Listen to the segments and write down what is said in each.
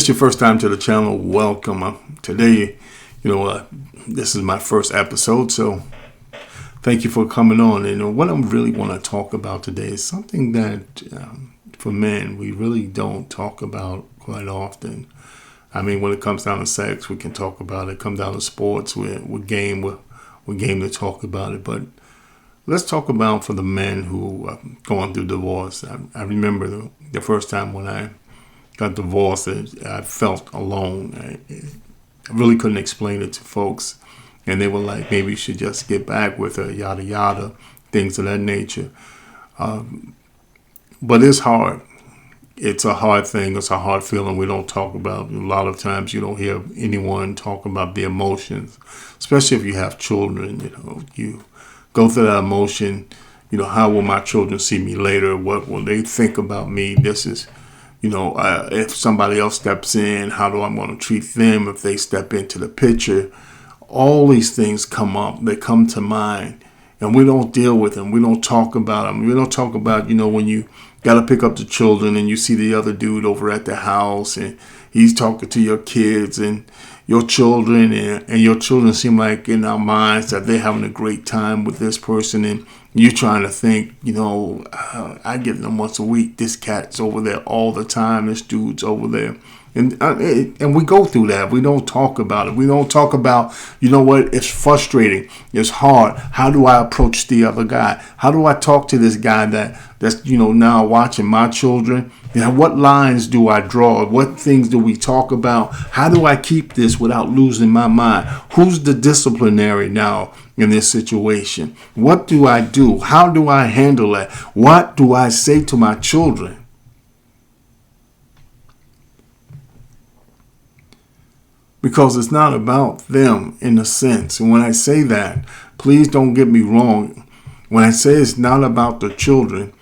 It's your first time to the channel, welcome. Today, this is my first episode, so thank you for coming on. And what I really want to talk about today is something that, for men, we really don't talk about quite often. I mean, when it comes down to sex, we can talk about it. Come down to sports, we're game to talk about it. But let's talk about for the men who are going through divorce. I remember the first time when I got divorced, I felt alone. I really couldn't explain it to folks. And they were like, maybe you should just get back with her, yada, yada, things of that nature. But it's hard. It's a hard thing. It's a hard feeling we don't talk about. A lot of times you don't hear anyone talk about the emotions, especially if you have children. You go through that emotion. How will my children see me later? What will they think about me? This is if somebody else steps in, how do I want to treat them if they step into the picture? All these things come up. They come to mind. And we don't deal with them. We don't talk about them. We don't talk about, when you got to pick up the children and you see the other dude over at the house and he's talking to your kids and your children and your children seem like in our minds that they're having a great time with this person and you're trying to think, I get them once a week. This cat's over there all the time. This dude's over there. And we go through that. We don't talk about it. We don't talk about, it's frustrating. It's hard. How do I approach the other guy? How do I talk to this guy that's now watching my children? What lines do I draw? What things do we talk about? How do I keep this without losing my mind? Who's the disciplinary now in this situation? What do I do? How do I handle that? What do I say to my children? Because it's not about them in a sense. And when I say that, please don't get me wrong. When I say it's not about the children,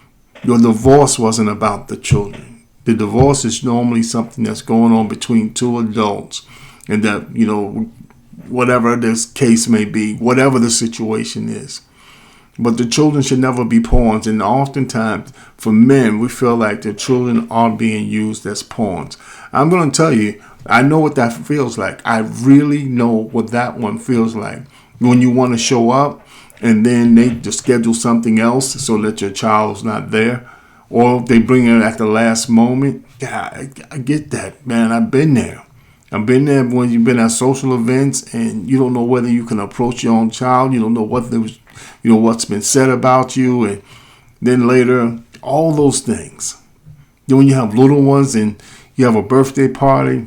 your divorce wasn't about the children. The divorce is normally something that's going on between two adults. And that, whatever this case may be, whatever the situation is. But the children should never be pawns. And oftentimes, for men, we feel like the children are being used as pawns. I'm going to tell you, I know what that feels like. I really know what that one feels like. When you want to show up and then they just schedule something else so that your child's not there. Or they bring it at the last moment. Yeah, I get that, man. I've been there. I've been there when you've been at social events and you don't know whether you can approach your own child. You don't know what's been said about you. And then later, all those things. Then when you have little ones and you have a birthday party,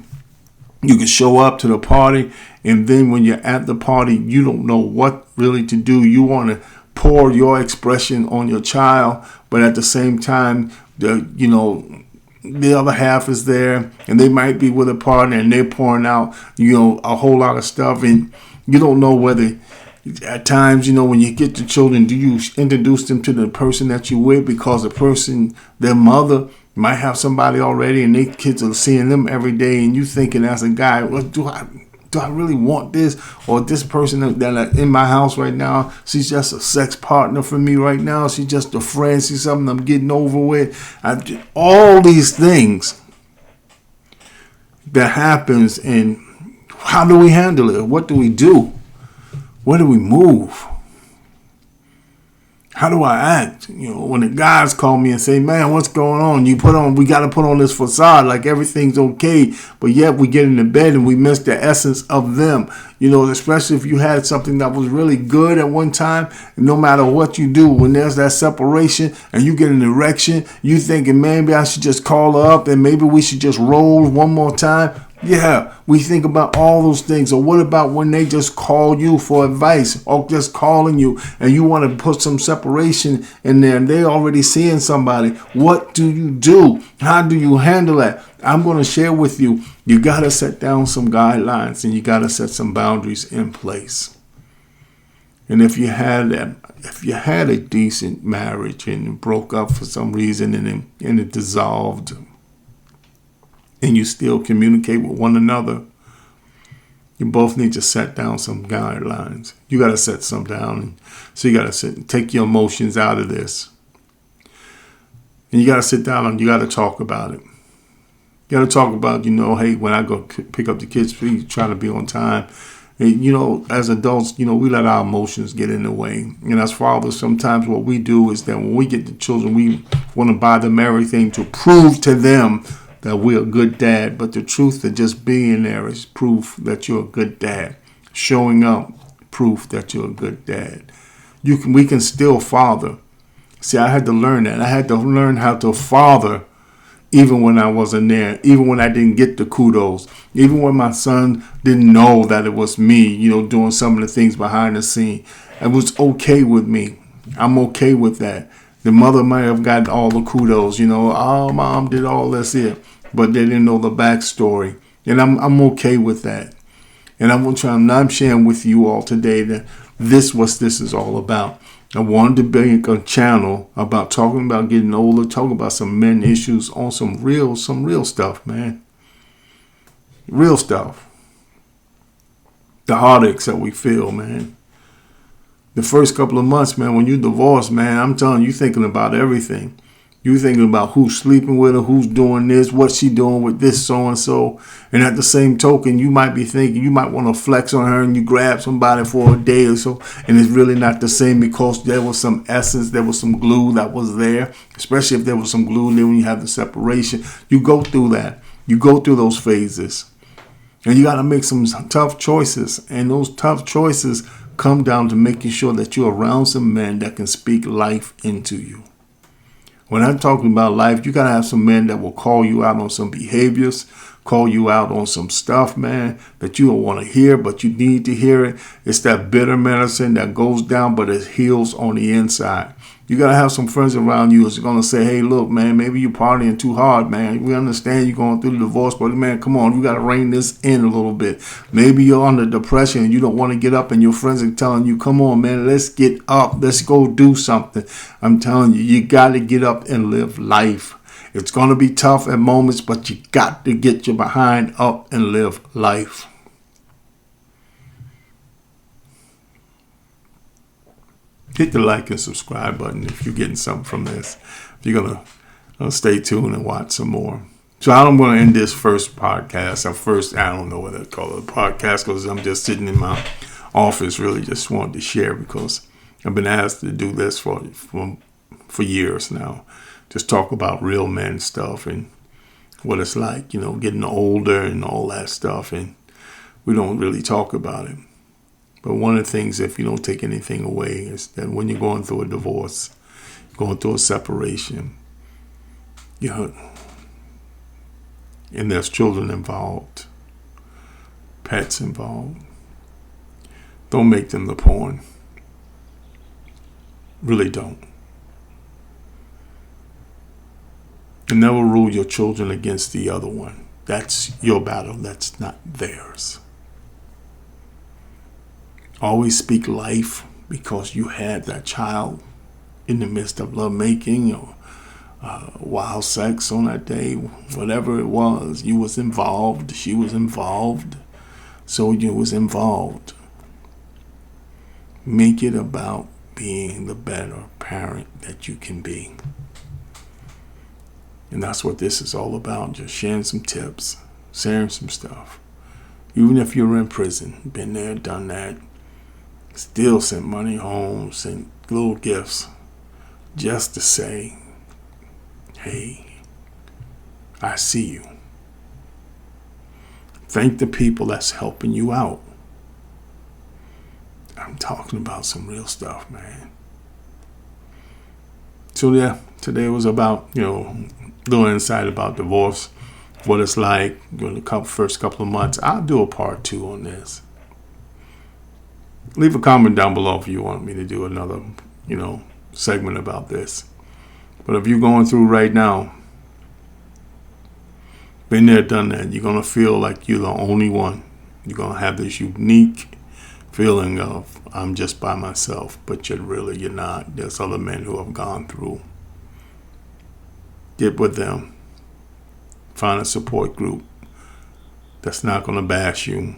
you can show up to the party, and then when you're at the party, you don't know what really to do. You want to pour your expression on your child, but at the same time, the other half is there, and they might be with a partner, and they're pouring out, a whole lot of stuff, and you don't know whether. At times, when you get the children, do you introduce them to the person that you're with because the person, their mother, might have somebody already and their kids are seeing them every day and you thinking as a guy, well, do I really want this? Or this person that in my house right now, she's just a sex partner for me right now. She's just a friend. She's something I'm getting over with. All these things that happens, and how do we handle it? What do we do? Where do we move? How do I act? When the guys call me and say, man, what's going on? We got to put on this facade like everything's okay. But yet we get into bed and we miss the essence of them. Especially if you had something that was really good at one time. And no matter what you do, when there's that separation and you get an erection, you thinking, maybe I should just call her up and maybe we should just roll one more time. Yeah, we think about all those things. Or what about when they just call you for advice or just calling you and you want to put some separation in there and they already seeing somebody? What do you do? How do you handle that? I'm going to share with you. You got to set down some guidelines and you got to set some boundaries in place. And if you had a decent marriage and it broke up for some reason and it dissolved, and you still communicate with one another, you both need to set down some guidelines. You got to set some down. So you got to take your emotions out of this. And you got to sit down and you got to talk about it. You got to talk about, hey, when I go pick up the kids, please try to be on time. And, as adults, we let our emotions get in the way. And as fathers, sometimes what we do is that when we get the children, we want to buy them everything to prove to them that we're a good dad. But the truth of just being there is proof that you're a good dad. Showing up, proof that you're a good dad. We can still father. See, I had to learn that. I had to learn how to father even when I wasn't there, even when I didn't get the kudos, even when my son didn't know that it was me, doing some of the things behind the scene. It was okay with me. I'm okay with that. The mother might have gotten all the kudos, oh, mom did all this here, but they didn't know the backstory. And I'm okay with that. And I'm sharing with you all today that this is all about. I wanted to make a channel about talking about getting older, talking about some men issues on some real stuff, man. Real stuff. The heartaches that we feel, man. The first couple of months, man, when you divorce, man, I'm telling you, thinking about everything. You thinking about who's sleeping with her, who's doing this, what's she doing with this, so-and-so. And at the same token, you might be thinking, you might want to flex on her and you grab somebody for a day or so. And it's really not the same because there was some essence, there was some glue that was there. Especially if there was some glue there when you have the separation. You go through that. You go through those phases. And you got to make some tough choices. And those tough choices come down to making sure that you're around some men that can speak life into you. When I'm talking about life, you got to have some men that will call you out on some behaviors, call you out on some stuff, man, that you don't want to hear, but you need to hear it. It's that bitter medicine that goes down, but it heals on the inside. You got to have some friends around you that's going to say, hey, look, man, maybe you're partying too hard, man. We understand you're going through the divorce, but, man, come on, you got to rein this in a little bit. Maybe you're under depression and you don't want to get up and your friends are telling you, come on, man, let's get up. Let's go do something. I'm telling you, you got to get up and live life. It's going to be tough at moments, but you got to get your behind up and live life. Hit the like and subscribe button if you're getting something from this. If you're going to stay tuned and watch some more. So I'm going to end this first podcast. I don't know what to call it a podcast because I'm just sitting in my office really just wanted to share because I've been asked to do this for years now. Just talk about real men stuff and what it's like, getting older and all that stuff. And we don't really talk about it. But one of the things, if you don't take anything away, is that when you're going through a divorce, going through a separation, and there's children involved, pets involved, don't make them the pawn. Really don't. And never rule your children against the other one. That's your battle. That's not theirs. Always speak life because you had that child in the midst of lovemaking or wild sex on that day. Whatever it was, you was involved. She was involved. So you was involved. Make it about being the better parent that you can be. And that's what this is all about. Just sharing some tips, sharing some stuff. Even if you're in prison, been there, done that. Still sent money home, sent little gifts just to say, hey, I see you. Thank the people that's helping you out. I'm talking about some real stuff, man. So yeah, today was about, little insight about divorce, what it's like during the first couple of months. I'll do a part 2 on this. Leave a comment down below if you want me to do another, segment about this. But if you're going through right now, been there, done that, you're going to feel like you're the only one. You're going to have this unique feeling of, I'm just by myself, but you're not. There's other men who have gone through. Get with them. Find a support group that's not going to bash you.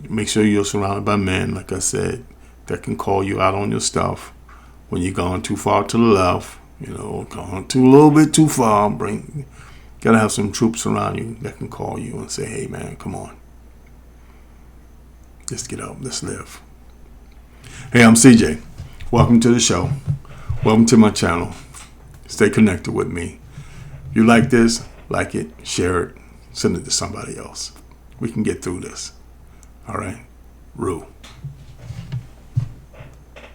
Make sure you're surrounded by men, like I said, that can call you out on your stuff when you're going too far to the left, going too a little bit too far. Gotta have some troops around you that can call you and say, hey man, come on. Let's get up, let's live. Hey, I'm CJ. Welcome to the show. Welcome to my channel. Stay connected with me. If you like this, like it, share it, send it to somebody else. We can get through this. All right? Rue.